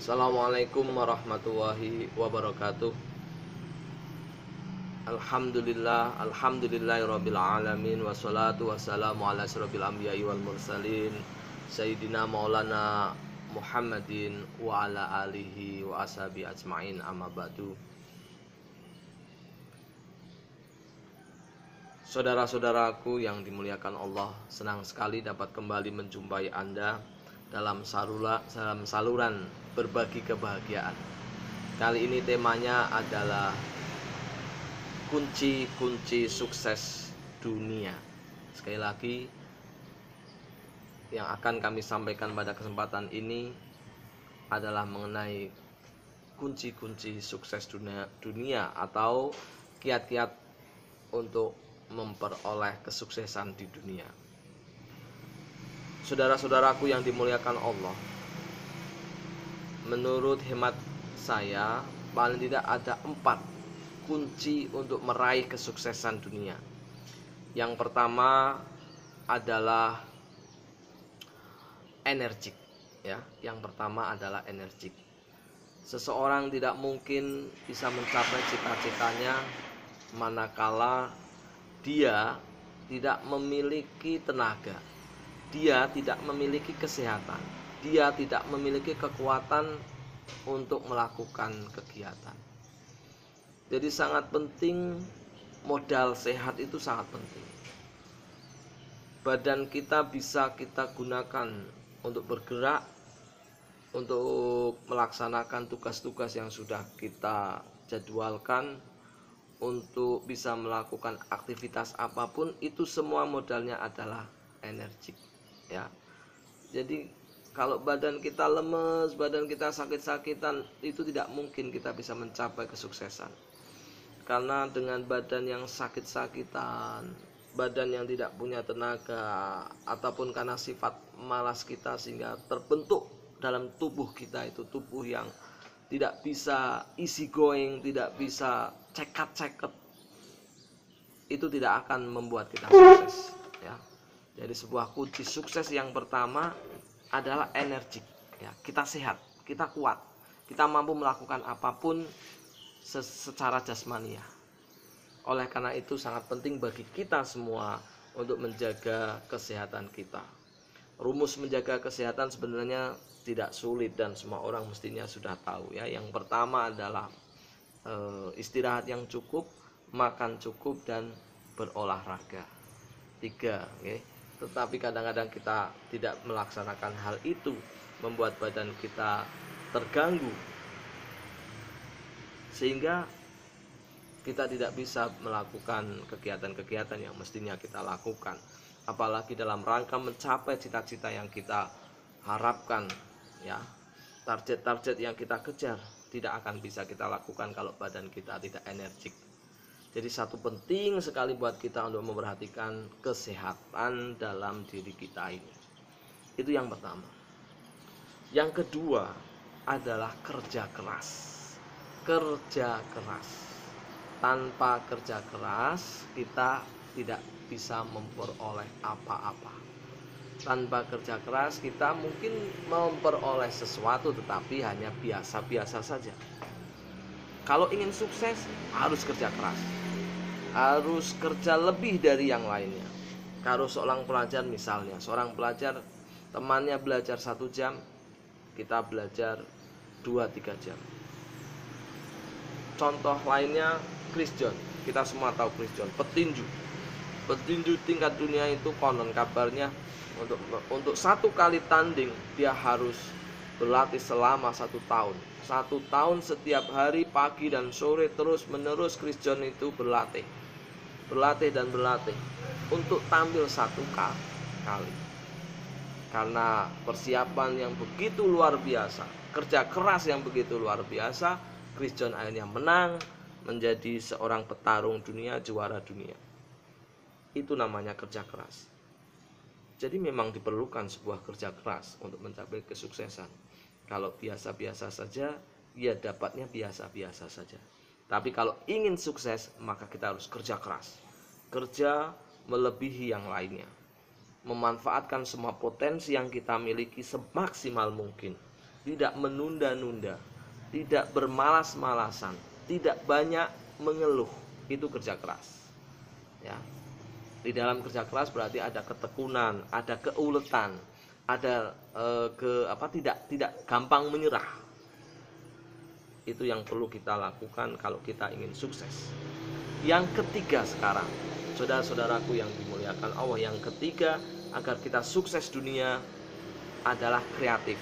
Assalamualaikum warahmatullahi wabarakatuh. Alhamdulillahirabbil alamin wassalatu wassalamu ala asyrofil anbiya'i wal mursalin sayyidina maulana Muhammadin wa ala alihi wa ashabi ajmain, amma ba'du. Saudara-saudaraku yang dimuliakan Allah, senang sekali dapat kembali menjumpai Anda dalam saluran berbagi kebahagiaan. Kali ini temanya adalah kunci-kunci sukses dunia. Sekali lagi, yang akan kami sampaikan pada kesempatan ini adalah mengenai kunci-kunci sukses dunia atau kiat-kiat untuk memperoleh kesuksesan di dunia. Saudara-saudaraku yang dimuliakan Allah, menurut hemat saya paling tidak ada 4 kunci untuk meraih kesuksesan dunia. Yang pertama adalah energik, ya. Yang pertama adalah energik. Seseorang tidak mungkin bisa mencapai cita-citanya manakala dia tidak memiliki tenaga, dia tidak memiliki kesehatan, dia tidak memiliki kekuatan untuk melakukan kegiatan. Jadi sangat penting, modal sehat itu sangat penting. Badan kita bisa kita gunakan untuk bergerak, untuk melaksanakan tugas-tugas yang sudah kita jadwalkan, untuk bisa melakukan aktivitas apapun. Itu semua modalnya adalah energik, ya. Jadi kalau badan kita lemes, badan kita sakit-sakitan, itu tidak mungkin kita bisa mencapai kesuksesan. Karena dengan badan yang sakit-sakitan, badan yang tidak punya tenaga, ataupun karena sifat malas kita sehingga terbentuk dalam tubuh kita itu tubuh yang tidak bisa easy going, tidak bisa cekat-ceket, itu tidak akan membuat kita sukses, ya. Jadi sebuah kunci sukses yang pertama adalah energik, ya. Kita sehat, kita kuat, kita mampu melakukan apapun secara jasmania. Oleh karena itu sangat penting bagi kita semua untuk menjaga kesehatan kita. Rumus menjaga kesehatan sebenarnya tidak sulit dan semua orang mestinya sudah tahu, ya. Yang pertama adalah istirahat yang cukup, makan cukup, dan berolahraga. 3, okay? Tetapi kadang-kadang kita tidak melaksanakan hal itu, membuat badan kita terganggu, sehingga kita tidak bisa melakukan kegiatan-kegiatan yang mestinya kita lakukan. Apalagi dalam rangka mencapai cita-cita yang kita harapkan, ya. Target-target yang kita kejar tidak akan bisa kita lakukan kalau badan kita tidak energik. Jadi satu penting sekali buat kita untuk memperhatikan kesehatan dalam diri kita ini. Itu yang pertama. Yang kedua adalah kerja keras. Kerja keras. Tanpa kerja keras kita tidak bisa memperoleh apa-apa. Tanpa kerja keras kita mungkin memperoleh sesuatu tetapi hanya biasa-biasa saja. Kalau ingin sukses harus kerja keras, harus kerja lebih dari yang lainnya. Kalau seorang pelajar misalnya, seorang pelajar temannya belajar 1 jam, kita belajar 2-3 jam. Contoh lainnya Chris John, kita semua tahu Chris John, petinju tingkat dunia itu konon kabarnya untuk 1 kali tanding dia harus berlatih selama 1 tahun. 1 tahun setiap hari pagi dan sore terus menerus Chris John itu berlatih dan berlatih untuk tampil 1 kali. Karena persiapan yang begitu luar biasa, kerja keras yang begitu luar biasa, Chris John akhirnya menang, menjadi seorang petarung dunia, juara dunia. Itu namanya kerja keras. Jadi memang diperlukan sebuah kerja keras untuk mencapai kesuksesan. Kalau biasa-biasa saja, ya dapatnya biasa-biasa saja. Tapi kalau ingin sukses, maka kita harus kerja keras. Kerja melebihi yang lainnya. Memanfaatkan semua potensi yang kita miliki semaksimal mungkin. tidak menunda-nunda, tidak bermalas-malasan, tidak banyak mengeluh. Itu kerja keras. Ya. Di dalam kerja keras berarti ada ketekunan, ada keuletan, ada tidak gampang menyerah. Itu yang perlu kita lakukan kalau kita ingin sukses. Yang ketiga sekarang, saudara-saudaraku yang dimuliakan Allah, yang ketiga agar kita sukses dunia adalah kreatif.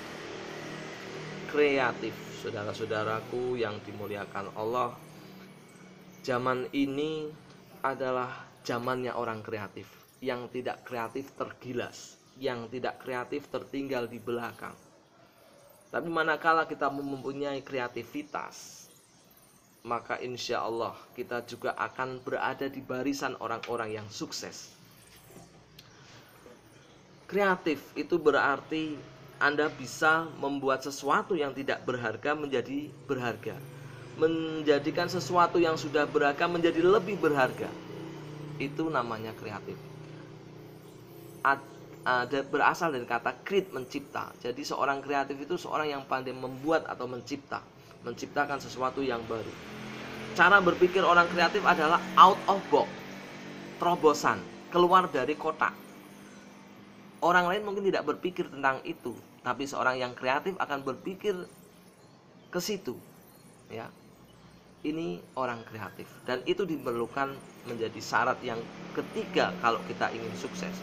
Kreatif, saudara-saudaraku yang dimuliakan Allah, zaman ini adalah zamannya orang kreatif. Yang tidak kreatif tergilas, yang tidak kreatif tertinggal di belakang. Tapi manakala kita mempunyai kreativitas, maka insya Allah kita juga akan berada di barisan orang-orang yang sukses. Kreatif itu berarti Anda bisa membuat sesuatu yang tidak berharga menjadi berharga, menjadikan sesuatu yang sudah berharga menjadi lebih berharga. Itu namanya kreatif. Ada berasal dari kata create, mencipta. Jadi seorang kreatif itu seorang yang pandai membuat atau menciptakan sesuatu yang baru. Cara berpikir orang kreatif adalah out of box, terobosan, keluar dari kotak. Orang lain mungkin tidak berpikir tentang itu, tapi seorang yang kreatif akan berpikir ke situ. Ya, ini orang kreatif, dan itu diperlukan menjadi syarat yang ketiga kalau kita ingin sukses.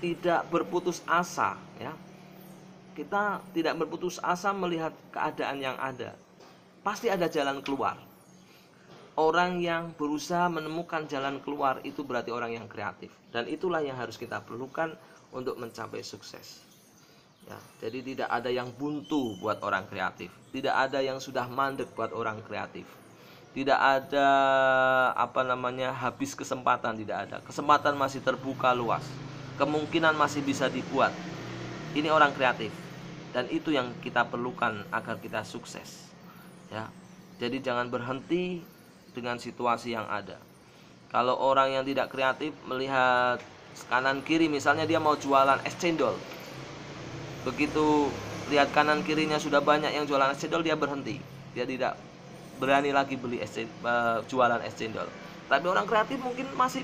Tidak berputus asa, ya. Kita tidak berputus asa melihat keadaan yang ada. Pasti ada jalan keluar. Orang yang berusaha menemukan jalan keluar itu berarti orang yang kreatif, dan itulah yang harus kita perlukan untuk mencapai sukses. Ya, jadi tidak ada yang buntu buat orang kreatif, tidak ada yang sudah mandek buat orang kreatif, tidak ada habis kesempatan, tidak ada. Kesempatan masih terbuka luas, kemungkinan masih bisa dibuat. Ini orang kreatif, dan itu yang kita perlukan agar kita sukses. Ya, jadi jangan berhenti dengan situasi yang ada. Kalau orang yang tidak kreatif melihat kanan kiri, misalnya dia mau jualan es cendol, begitu lihat kanan kirinya sudah banyak yang jualan es cendol, dia berhenti. Dia tidak berani lagi beli jualan es cendol. Tapi orang kreatif mungkin masih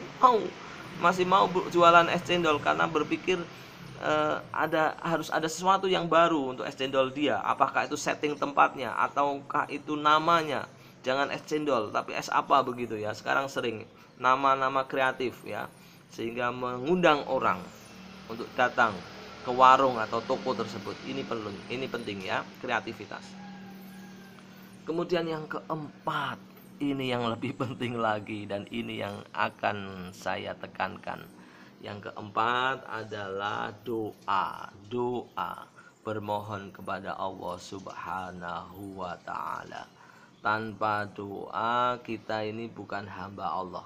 mau jualan es cendol karena berpikir harus ada sesuatu yang baru untuk es cendol dia. Apakah itu setting tempatnya ataukah itu namanya? Jangan es cendol, tapi es apa begitu ya. Sekarang sering nama-nama kreatif ya, sehingga mengundang orang untuk datang ke warung atau toko tersebut. Ini penting ya, kreativitas. Kemudian yang keempat, ini yang lebih penting lagi, dan ini yang akan saya tekankan. Yang keempat adalah doa. Doa, bermohon kepada Allah Subhanahu wa ta'ala. Tanpa doa kita ini bukan hamba Allah.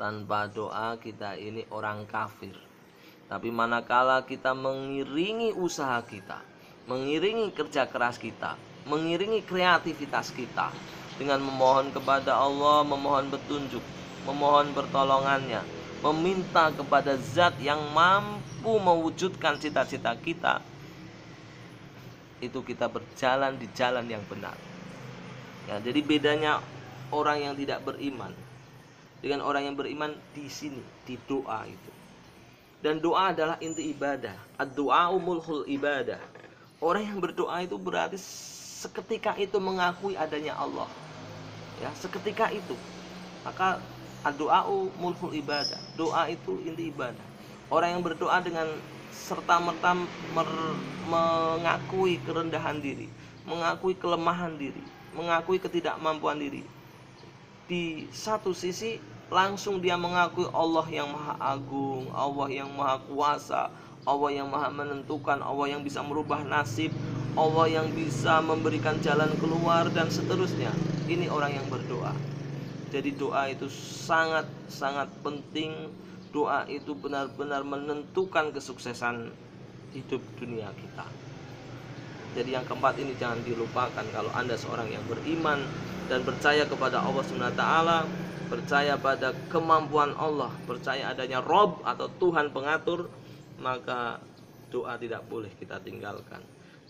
Tanpa doa kita ini orang kafir. Tapi manakala kita mengiringi usaha kita, mengiringi kerja keras kita, mengiringi kreativitas kita dengan memohon kepada Allah, memohon petunjuk, memohon pertolongannya, meminta kepada zat yang mampu mewujudkan cita-cita kita, itu kita berjalan di jalan yang benar. Ya, jadi bedanya orang yang tidak beriman dengan orang yang beriman di sini, di doa itu. Dan doa adalah inti ibadah. Ad-du'a'u mulhul ibadah. Orang yang berdoa itu berarti seketika itu mengakui adanya Allah. Ya, seketika itu. Maka ad-du'a'u mulhul ibadah. Doa itu inti ibadah. Orang yang berdoa dengan serta-merta mengakui kerendahan diri, mengakui kelemahan diri, mengakui ketidakmampuan diri. Di satu sisi langsung dia mengakui Allah yang maha agung, Allah yang maha kuasa, Allah yang maha menentukan, Allah yang bisa merubah nasib, Allah yang bisa memberikan jalan keluar, dan seterusnya. Ini orang yang berdoa. Jadi doa itu sangat penting. Doa itu benar-benar menentukan kesuksesan hidup dunia kita. Jadi yang keempat ini jangan dilupakan. Kalau Anda seorang yang beriman dan percaya kepada Allah SWT, percaya pada kemampuan Allah, percaya adanya Rob atau Tuhan pengatur, maka doa tidak boleh kita tinggalkan.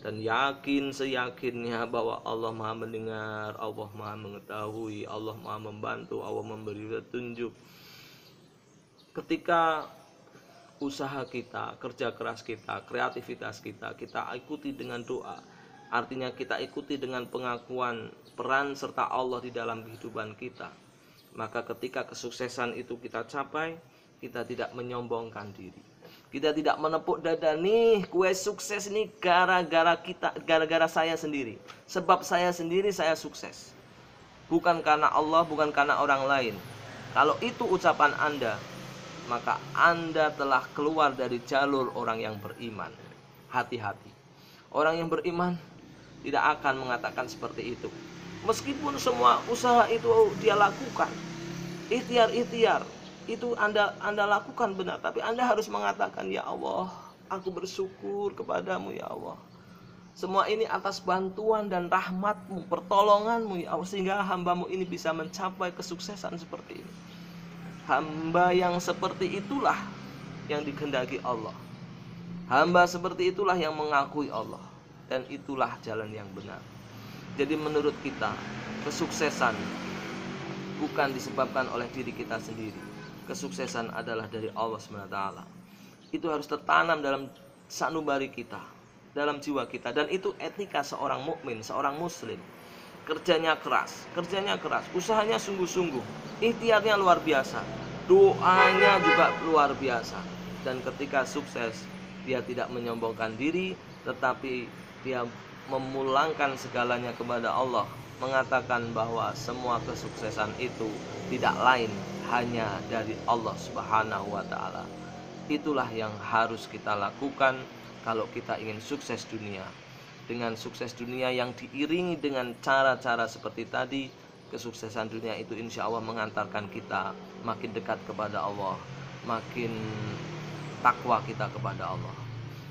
dan yakin seyakinnya bahwa Allah Maha mendengar, Allah Maha mengetahui, Allah Maha membantu, Allah memberi petunjuk. Ketika usaha kita, kerja keras kita, kreativitas kita, kita ikuti dengan doa, artinya kita ikuti dengan pengakuan peran serta Allah di dalam kehidupan kita, maka ketika kesuksesan itu kita capai, kita tidak menyombongkan diri. Kita tidak menepuk dada, nih kue sukses nih gara-gara saya sendiri. Sebab saya sendiri saya sukses. Bukan karena Allah, bukan karena orang lain. Kalau itu ucapan Anda, maka Anda telah keluar dari jalur orang yang beriman. Hati-hati. Orang yang beriman tidak akan mengatakan seperti itu. Meskipun semua usaha itu dia lakukan, ikhtiar itu Anda lakukan benar, tapi Anda harus mengatakan, ya Allah, aku bersyukur kepadamu ya Allah. Semua ini atas bantuan dan rahmat-Mu, pertolongan-Mu ya Allah, sehingga hamba-Mu ini bisa mencapai kesuksesan seperti ini. Hamba yang seperti itulah yang dikehendaki Allah. Hamba seperti itulah yang mengakui Allah, dan itulah jalan yang benar. Jadi menurut kita, kesuksesan bukan disebabkan oleh diri kita sendiri. Kesuksesan adalah dari Allah SWT. Itu harus tertanam dalam sanubari kita, dalam jiwa kita, dan itu etika seorang mukmin, seorang muslim. Kerjanya keras, usahanya sungguh-sungguh, ikhtiarnya luar biasa, doanya juga luar biasa. Dan ketika sukses, dia tidak menyombongkan diri, tetapi dia memulangkan segalanya kepada Allah, mengatakan bahwa semua kesuksesan itu tidak lain hanya dari Allah Subhanahu wa Ta'ala. Itulah yang harus kita lakukan kalau kita ingin sukses dunia. Dengan sukses dunia yang diiringi dengan cara-cara seperti tadi, kesuksesan dunia itu insya Allah mengantarkan kita makin dekat kepada Allah, makin takwa kita kepada Allah.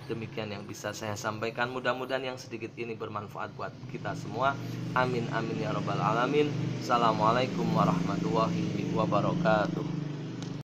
Demikian yang bisa saya sampaikan. Mudah-mudahan yang sedikit ini bermanfaat buat kita semua. Amin amin ya rabbal alamin. Assalamualaikum warahmatullahi wabarakatuh.